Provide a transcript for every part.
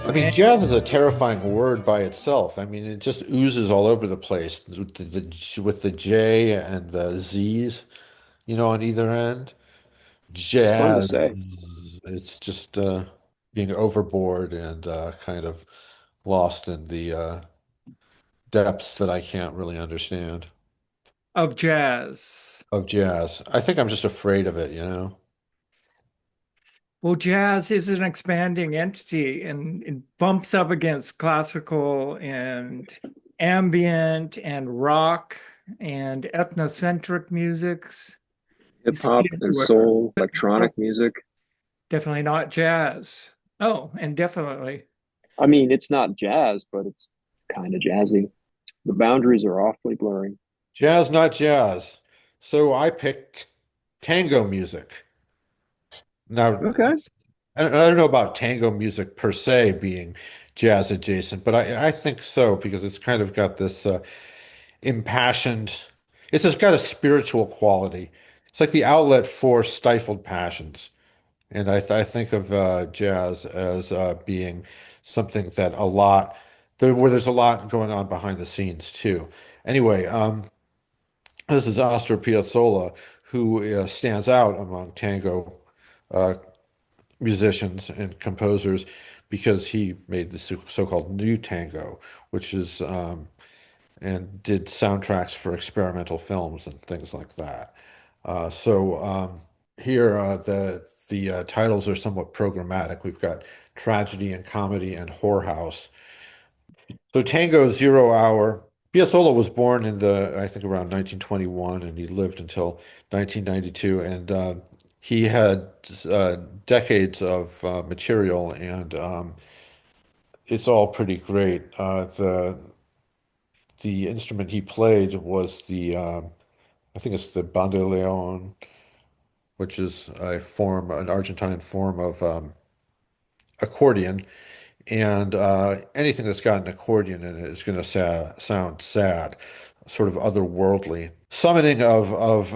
I mean, And jazz is a terrifying word by itself. I mean, it just oozes all over the place with the J and the Z's, on either end. It's fun to Jazz. say. It's just being overboard and kind of lost in the depths that I can't really understand of jazz. of jazz. I think I'm just afraid of it. Well, jazz is an expanding entity and it bumps up against classical and ambient and rock and ethnocentric musics. You Hip see hop it and everywhere. soul, electronic music. Definitely not jazz. Oh, and definitely. I mean, it's not jazz, but it's kind of jazzy. The boundaries are awfully blurry. Jazz, not jazz. So I picked tango music. Now, Okay. I don't know about tango music per se being jazz adjacent, but I think so because it's kind of got this impassioned, it's just got a spiritual quality. It's like the outlet for stifled passions. And I think of jazz as being something that where there's a lot going on behind the scenes too. Anyway, this is Astor Piazzolla, who stands out among tango uh, musicians and composers because he made the so-called new tango, which is and did soundtracks for experimental films and things like that. Here the titles are somewhat programmatic. We've got tragedy and comedy and whorehouse. So Tango Zero Hour. Piazzolla was born I think around 1921, and he lived until 1992. And he had decades of material, and it's all pretty great. The instrument he played was I think it's the bandoneon, which is an Argentine form of accordion. And anything that's got an accordion in it is going to sound sad, sort of otherworldly. Summoning of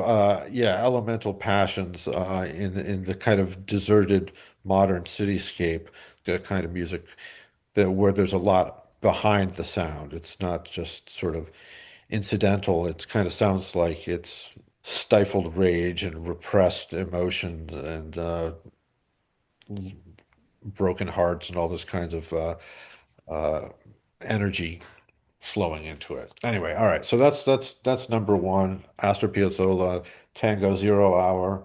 yeah, elemental passions in the kind of deserted modern cityscape, the kind of music where there's a lot behind the sound. It's not just sort of incidental. It kind of sounds like it's stifled rage and repressed emotion and broken hearts and all this kinds of uh, energy flowing into it. Anyway, all right. So that's number one. Astor Piazzolla, Tango Zero Hour,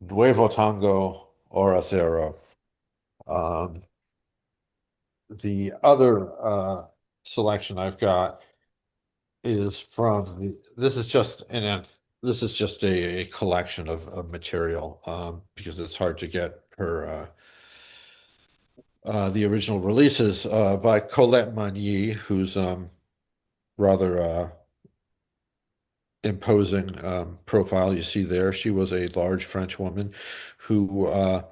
Nuevo Tango, Hora Cero. Um, the other selection I've got is this is just this is just a collection of material because it's hard to get the original releases by Colette Magny, who's rather imposing profile you see there. She was a large French woman who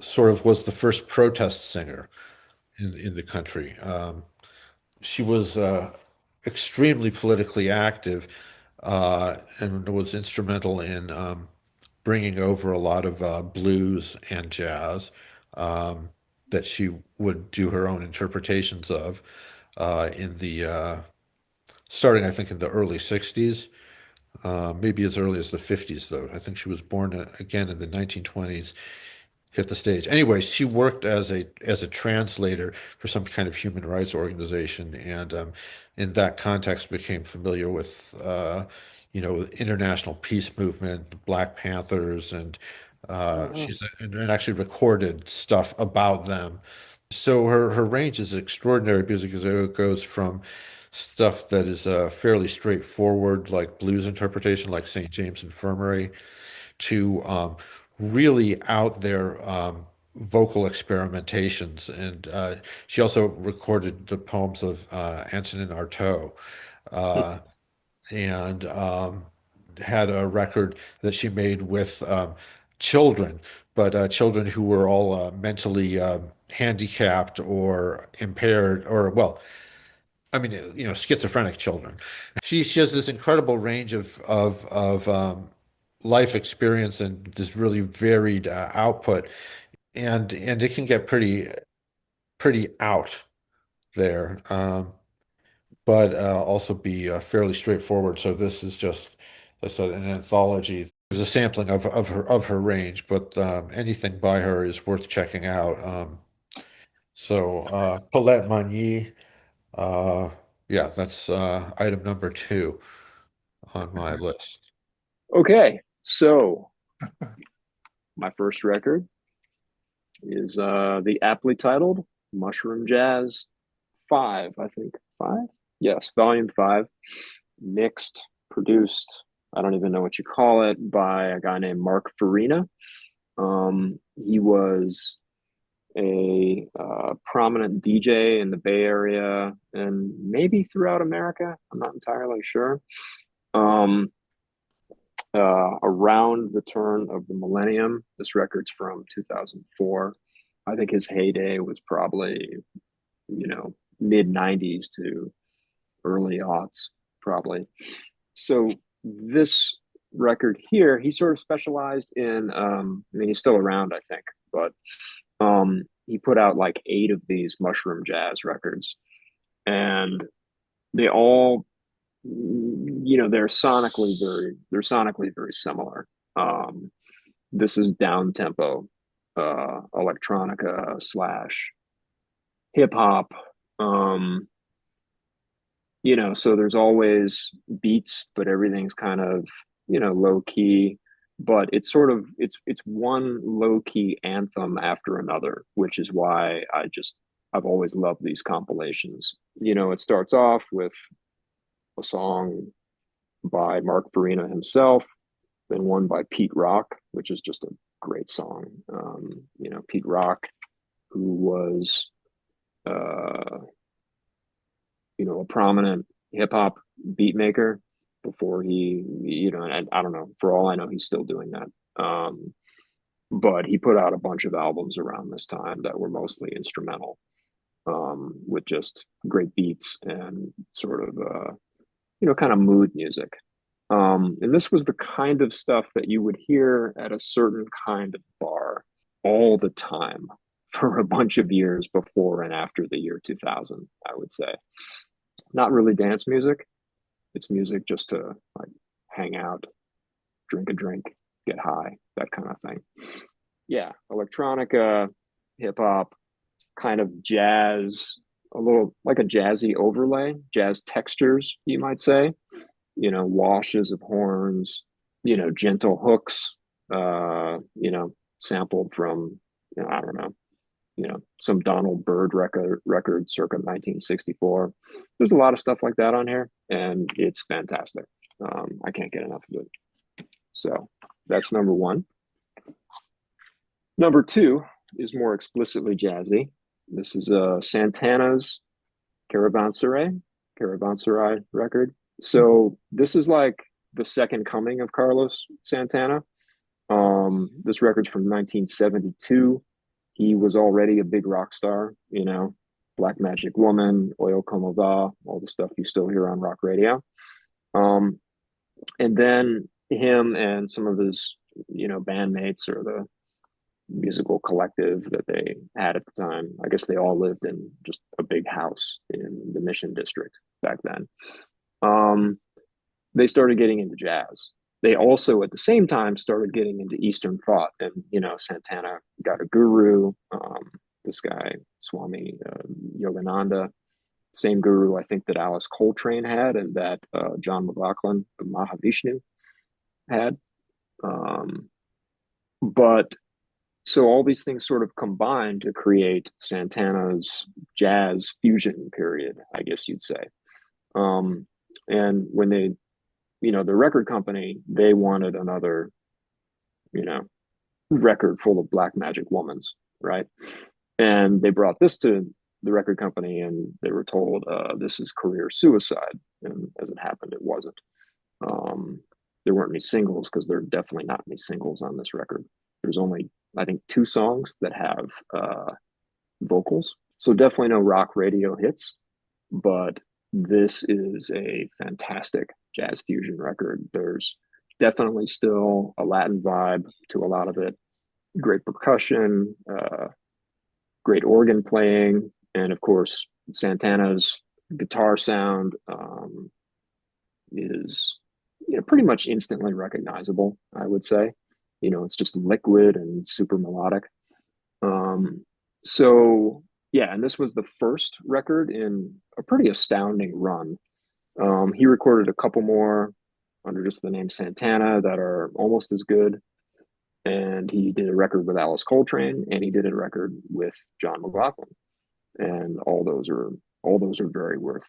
sort of was the first protest singer in the country. She was extremely politically active and was instrumental in bringing over a lot of blues and jazz that she would do her own interpretations of in the starting, I think, in the early 60s, maybe as early as the 50s, though. I think she was born again in the 1920s, hit the stage. Anyway, she worked as a translator for some kind of human rights organization, and in that context became familiar with international peace movement, Black Panthers, and Oh, and actually recorded stuff about them. So her range is extraordinary because it goes from stuff that is fairly straightforward, like blues interpretation, like St. James Infirmary, to really out there vocal experimentations. And she also recorded the poems of Antonin Artaud uh, and had a record that she made with children, but children who were all mentally handicapped or impaired, or well, I mean, schizophrenic children. She has this incredible range of life experience and this really varied output, and it can get pretty. pretty out there, but also be fairly straightforward. So this is just, I said, an anthology. There's a sampling of her range, but anything by her is worth checking out. Colette Magny, uh, yeah, that's item number two on my list. Okay, so my first record is the aptly titled Mushroom Jazz 5, I think. 5? Yes, volume 5. Mixed, produced, I don't even know what you call it, by a guy named Mark Farina. He was a prominent DJ in the Bay Area and maybe throughout America. I'm not entirely sure. Around the turn of the millennium, this record's from 2004. I think his heyday was probably, mid 90s to early aughts, probably. So this record here, he sort of specialized in, I mean, he's still around, I think, but he put out like 8 of these mushroom jazz records, and they all, they're sonically very similar. This is down tempo, electronica slash hip hop. So there's always beats, but everything's kind of, low key. But it's one low key anthem after another, which is why I've always loved these compilations. It starts off with a song by Mark Farina himself, then one by Pete Rock, which is just a great song. Pete Rock, who was, a prominent hip hop beat maker before he, I don't know, for all I know, he's still doing that. But he put out a bunch of albums around this time that were mostly instrumental, with just great beats and sort of, kind of mood music. And this was the kind of stuff that you would hear at a certain kind of bar all the time for a bunch of years before and after the year 2000, I would say. Not really dance music. It's music just to like hang out, drink a drink, get high, that kind of thing. Yeah, electronica, hip hop, kind of jazz, a little like a jazzy overlay, jazz textures, you might say. Washes of horns, gentle hooks, sampled from, I don't know, some Donald Byrd record circa 1964. There's a lot of stuff like that on here, and it's fantastic. I can't get enough of it. So that's number one. Number two is more explicitly jazzy. This is Santana's Caravanserai record. So this is like the second coming of Carlos Santana. This record's from 1972. He was already a big rock star, Black Magic Woman, Oil Como Va, all the stuff you still hear on rock radio. And then him and some of his, bandmates or the musical collective that they had at the time, I guess they all lived in just a big house in the Mission District back then. They started getting into jazz. They also, at the same time, started getting into Eastern thought. And, Santana got a guru, this guy, Swami Yogananda, same guru, I think, that Alice Coltrane had and that John McLaughlin of Mahavishnu had. But so all these things sort of combined to create Santana's jazz fusion period, I guess you'd say. And when they, the record company, they wanted another, record full of Black Magic Womans, right? And they brought this to the record company and they were told, this is career suicide. And as it happened, it wasn't. There weren't any singles because there are definitely not any singles on this record. There's only, I think, 2 songs that have vocals. So definitely no rock radio hits, but this is a fantastic jazz fusion record. There's definitely still a Latin vibe to a lot of it. Great percussion, great organ playing, and of course Santana's guitar sound is pretty much instantly recognizable, I would say. It's just liquid and super melodic. So yeah, and this was the first record in a pretty astounding run. He recorded a couple more under just the name Santana that are almost as good. And he did a record with Alice Coltrane, and he did a record with John McLaughlin. And all those are very worth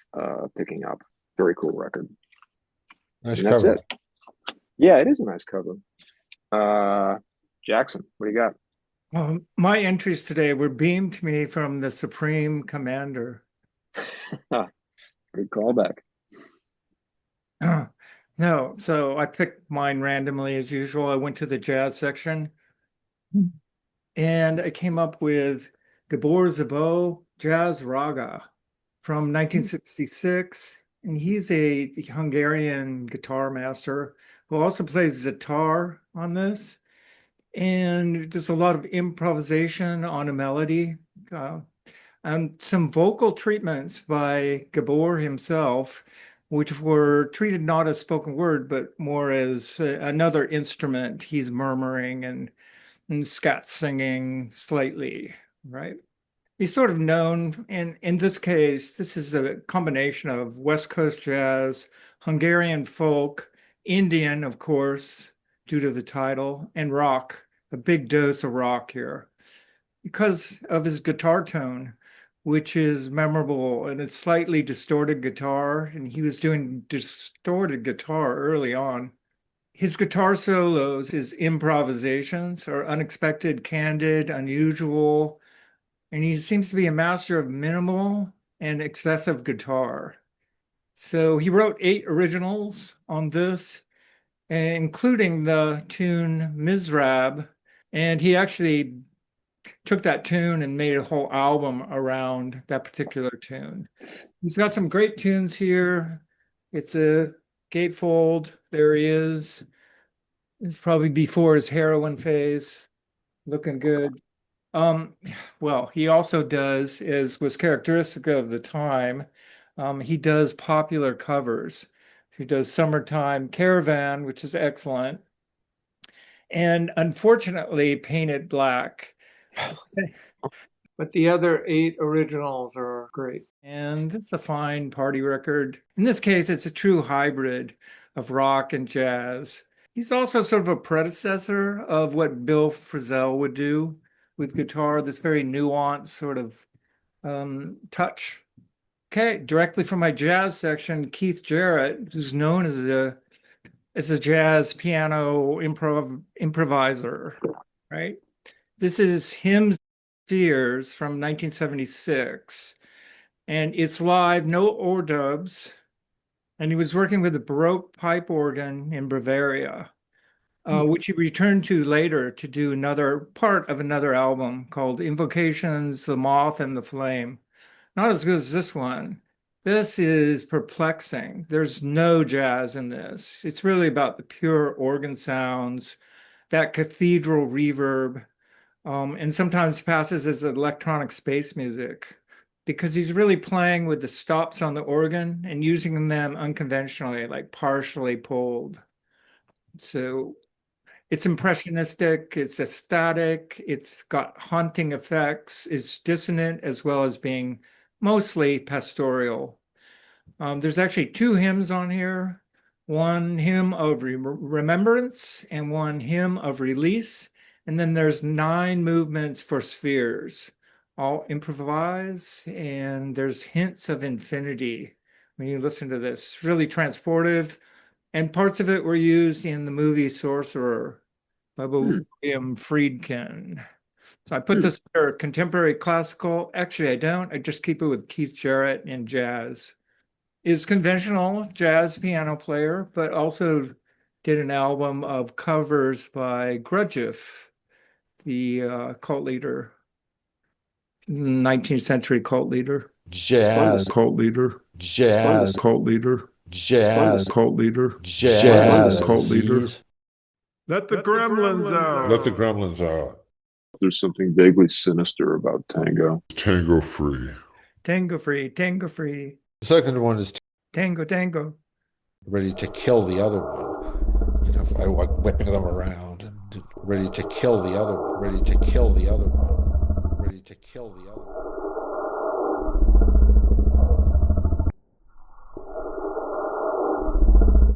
picking up. Very cool record. Nice And that's cover. it. Yeah, it is a nice cover. Jackson, what do you got? My entries today were beamed to me from the Supreme Commander. Good callback. No, so I picked mine randomly as usual. I went to the jazz section and I came up with Gabor Szabo Jazz Raga from 1966. And he's a Hungarian guitar master who also plays guitar on this. And there's a lot of improvisation on a melody. And some vocal treatments by Gabor himself, which were treated not as spoken word, but more as another instrument. He's murmuring and scat singing slightly, right? He's sort of known, and in this case, this is a combination of West Coast jazz, Hungarian folk, Indian, of course, due to the title, and rock, a big dose of rock here. Because of his guitar tone, which is memorable, and it's slightly distorted guitar, and he was doing distorted guitar early on. His guitar solos, his improvisations are unexpected, candid, unusual, and he seems to be a master of minimal and excessive guitar. So he wrote 8 originals on this, including the tune Mizrab, and he actually took that tune and made a whole album around that particular tune. He's got some great tunes here. It's a gatefold. There he is. It's probably before his heroin phase. Looking good. Well, he also does, as was characteristic of the time, he does popular covers. He does Summertime Caravan, which is excellent, and unfortunately painted black. But the other 8 originals are great. And this is a fine party record. In this case, it's a true hybrid of rock and jazz. He's also sort of a predecessor of what Bill Frisell would do with guitar, this very nuanced sort of touch. Okay, directly from my jazz section, Keith Jarrett, who's known as a jazz piano improviser, right? This is Hymns Spheres from 1976, and it's live, no overdubs, and he was working with a Baroque pipe organ in Bavaria, which he returned to later to do another part of another album called Invocations, The Moth and the Flame. Not as good as this one. This is perplexing. There's no jazz in this. It's really about the pure organ sounds, that cathedral reverb, and sometimes passes as electronic space music because he's really playing with the stops on the organ and using them unconventionally, like partially pulled. So it's impressionistic, it's ecstatic, it's got haunting effects, it's dissonant as well as being mostly pastoral. There's actually 2 hymns on here, one hymn of remembrance and one hymn of release. And then there's 9 movements for spheres, all improvised, and there's hints of infinity when you listen to this. It's really transportive, and parts of it were used in the movie Sorcerer by William Friedkin. So I put this under contemporary classical. Actually, I don't. I just keep it with Keith Jarrett and jazz. Is conventional jazz piano player, but also did an album of covers by Gurdjieff, the cult leader, 19th century cult leader. Jazz, Cult leader. jazz, Cult leader. jazz, Cult leader. jazz. Cult leader. Let the gremlins out. Let the gremlins out. There's something vaguely sinister about tango. Tango free. Tango free, tango free, The second one is tango, tango. ready to kill the other one, you know, by whipping them around and ready to kill the other one, ready to kill the other one, ready to kill the other one.